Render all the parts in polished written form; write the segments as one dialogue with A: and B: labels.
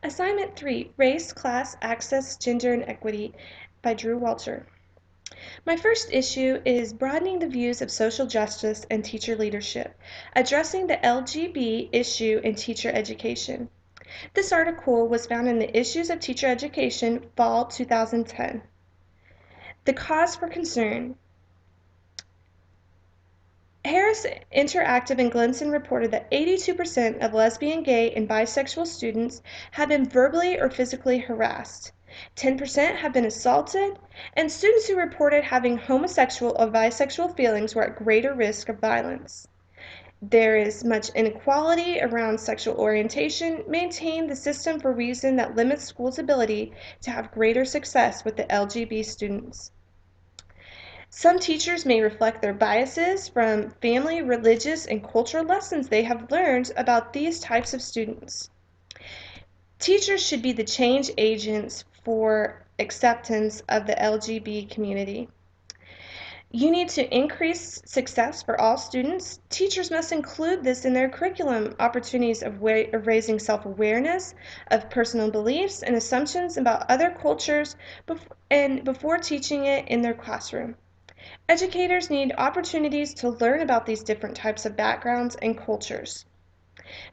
A: Assignment 3, Race, Class, Access, Gender, and Equity by Drew Walter. My first issue is broadening the views of social justice and teacher leadership, addressing the LGB issue in teacher education. This article was found in the Issues of Teacher Education, Fall 2010. The cause for concern. Harris Interactive and Glenson reported that 82% of lesbian, gay, and bisexual students have been verbally or physically harassed. 10% have been assaulted, and students who reported having homosexual or bisexual feelings were at greater risk of violence. There is much inequality around sexual orientation. Maintain the system for reason that limits schools' ability to have greater success with the LGB students. Some teachers may reflect their biases from family, religious, and cultural lessons they have learned about these types of students. Teachers should be the change agents for acceptance of the LGB community. You need to increase success for all students. Teachers must include this in their curriculum, opportunities of raising self-awareness of personal beliefs and assumptions about other cultures before teaching it in their classroom. Educators need opportunities to learn about these different types of backgrounds and cultures.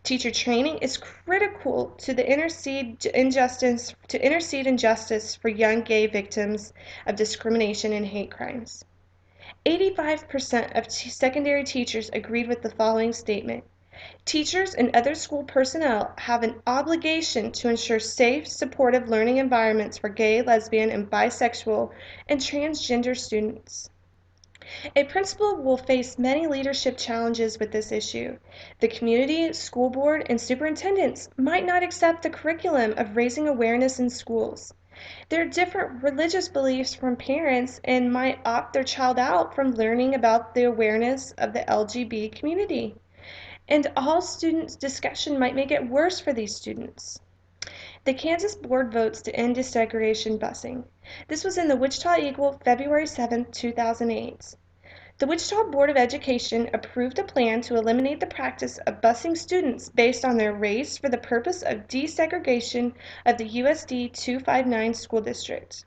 A: Teacher training is critical to intercede in justice for young gay victims of discrimination and hate crimes. 85% of secondary teachers agreed with the following statement. Teachers and other school personnel have an obligation to ensure safe, supportive learning environments for gay, lesbian, and bisexual and transgender students. A principal will face many leadership challenges with this issue. The community, school board, and superintendents might not accept the curriculum of raising awareness in schools. There are different religious beliefs from parents and might opt their child out from learning about the awareness of the LGB community. And all students' discussion might make it worse for these students. The Kansas board votes to end desegregation busing. This was in the Wichita Eagle, February 7, 2008. The Wichita Board of Education approved a plan to eliminate the practice of busing students based on their race for the purpose of desegregation of the USD 259 school district.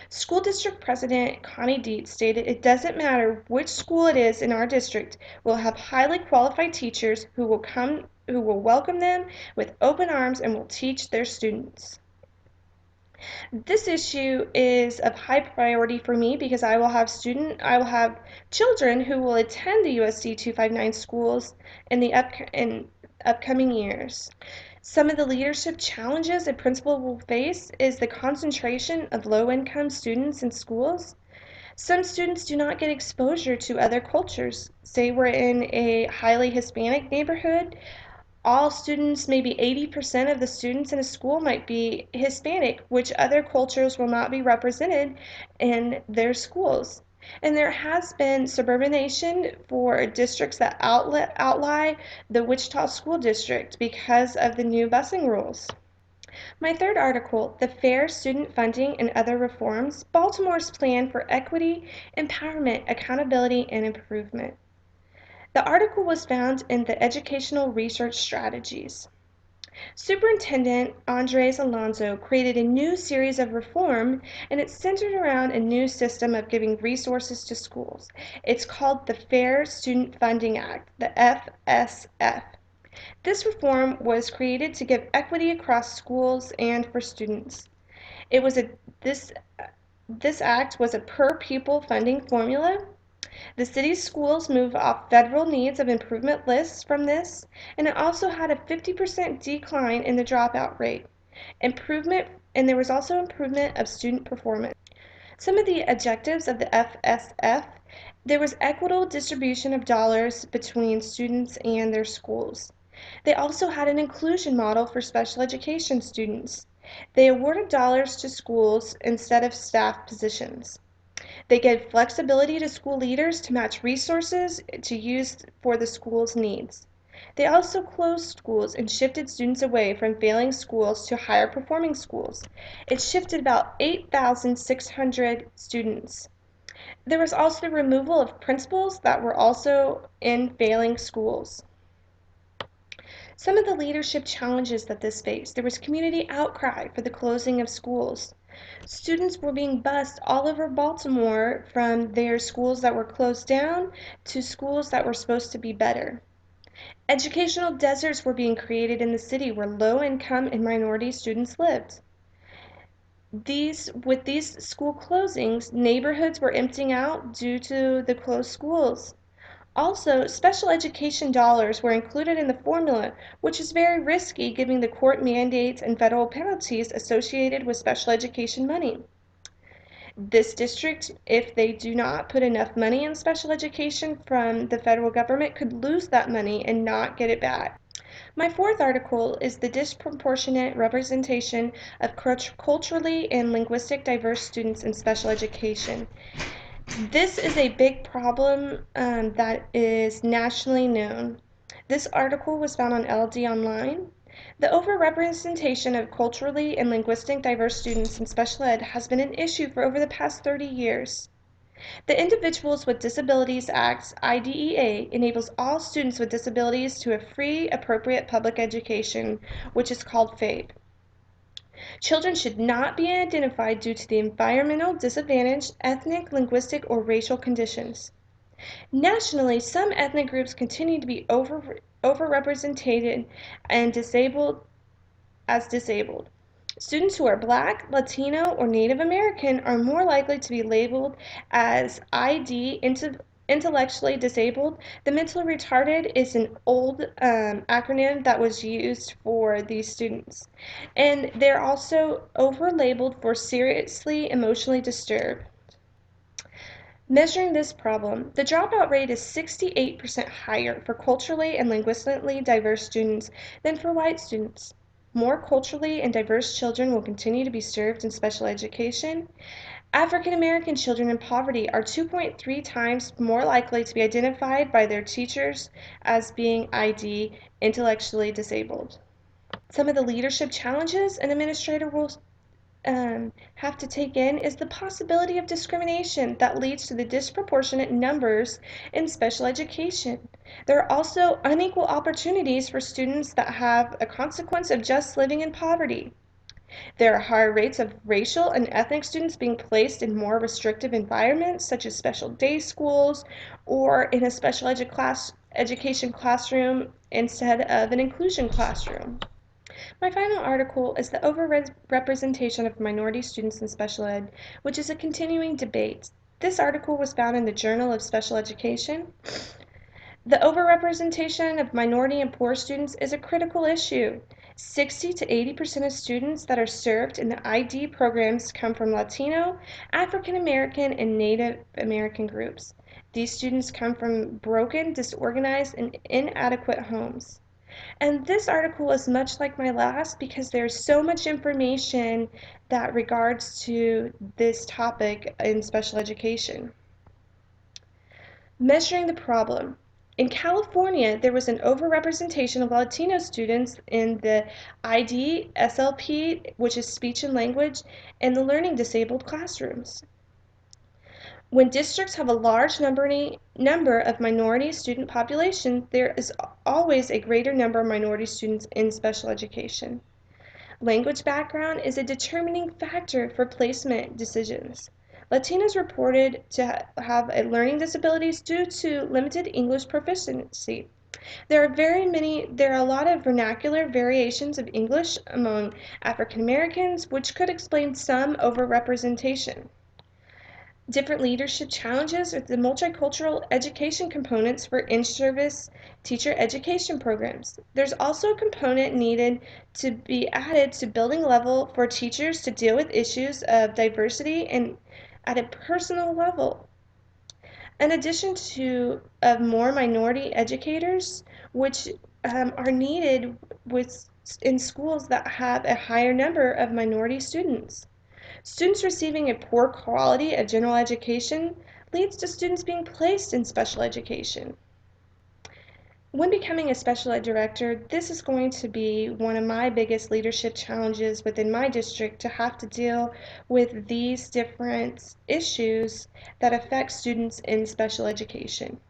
A: School District President Connie Dietz stated, "It doesn't matter which school it is in our district, we'll have highly qualified teachers who will welcome them with open arms and will teach their students." This issue is of high priority for me because I will have children who will attend the USD 259 schools in upcoming years. Some of the leadership challenges a principal will face is the concentration of low-income students in schools. Some students do not get exposure to other cultures. Say we're in a highly Hispanic neighborhood, all students, maybe 80% of the students in a school might be Hispanic, which other cultures will not be represented in their schools. And there has been suburbanization for districts that outlie the Wichita School District because of the new busing rules. My third article, The Fair Student Funding and Other Reforms, Baltimore's Plan for Equity, Empowerment, Accountability, and Improvement. The article was found in the Educational Research Strategies. Superintendent Andres Alonso created a new series of reform, and it's centered around a new system of giving resources to schools. It's called the Fair Student Funding Act, the FSF. This reform was created to give equity across schools and for students. It was a this this act was a per pupil funding formula. The city's schools move off federal needs of improvement lists from this, and it also had a 50% decline in the dropout rate. Improvement, and there was also improvement of student performance. Some of the objectives of the FSF, there was equitable distribution of dollars between students and their schools. They also had an inclusion model for special education students. They awarded dollars to schools instead of staff positions. They gave flexibility to school leaders to match resources to use for the school's needs. They also closed schools and shifted students away from failing schools to higher performing schools. It shifted about 8,600 students. There was also the removal of principals that were also in failing schools. Some of the leadership challenges that this faced: there was community outcry for the closing of schools. Students were being bused all over Baltimore from their schools that were closed down to schools that were supposed to be better. Educational deserts were being created in the city where low-income and minority students lived. With these school closings, neighborhoods were emptying out due to the closed schools. Also, special education dollars were included in the formula, which is very risky given the court mandates and federal penalties associated with special education money. This district, if they do not put enough money in special education from the federal government, could lose that money and not get it back. My fourth article is the disproportionate representation of culturally and linguistic diverse students in special education. This is a big problem that is nationally known. This article was found on LD Online. The overrepresentation of culturally and linguistically diverse students in special ed has been an issue for over the past 30 years. The Individuals with Disabilities Act, IDEA, enables all students with disabilities to a free, appropriate public education, which is called FAPE. Children should not be identified due to the environmental disadvantage, ethnic, linguistic, or racial conditions. Nationally, some ethnic groups continue to be overrepresented and disabled. Students who are Black, Latino, or Native American are more likely to be labeled as intellectually disabled. The mentally retarded is an old acronym that was used for these students. And they're also over-labeled for seriously emotionally disturbed. Measuring this problem, the dropout rate is 68% higher for culturally and linguistically diverse students than for white students. More culturally and diverse children will continue to be served in special education. African American children in poverty are 2.3 times more likely to be identified by their teachers as being ID intellectually disabled. Some of the leadership challenges an administrator will have to take in is the possibility of discrimination that leads to the disproportionate numbers in special education. There are also unequal opportunities for students that have a consequence of just living in poverty. There are higher rates of racial and ethnic students being placed in more restrictive environments, such as special day schools or in a special education classroom instead of an inclusion classroom. My final article is the overrepresentation of minority students in special ed, which is a continuing debate. This article was found in the Journal of Special Education. The overrepresentation of minority and poor students is a critical issue. 60 to 80% of students that are served in the ID programs come from Latino, African American, and Native American groups. These students come from broken, disorganized, and inadequate homes. And this article is much like my last because there's so much information that regards to this topic in special education. Measuring the problem. In California, there was an overrepresentation of Latino students in the ID, SLP, which is speech and language, and the learning disabled classrooms. When districts have a large number of minority student population, there is always a greater number of minority students in special education. Language background is a determining factor for placement decisions. Latinos reported to have learning disabilities due to limited English proficiency. There are a lot of vernacular variations of English among African Americans, which could explain some overrepresentation. Different leadership challenges are the multicultural education components for in-service teacher education programs. There's also a component needed to be added to building level for teachers to deal with issues of diversity and at a personal level. In addition to more minority educators, which are needed in schools that have a higher number of minority students. Students receiving a poor quality of general education leads to students being placed in special education. When becoming a special ed director, this is going to be one of my biggest leadership challenges within my district, to have to deal with these different issues that affect students in special education.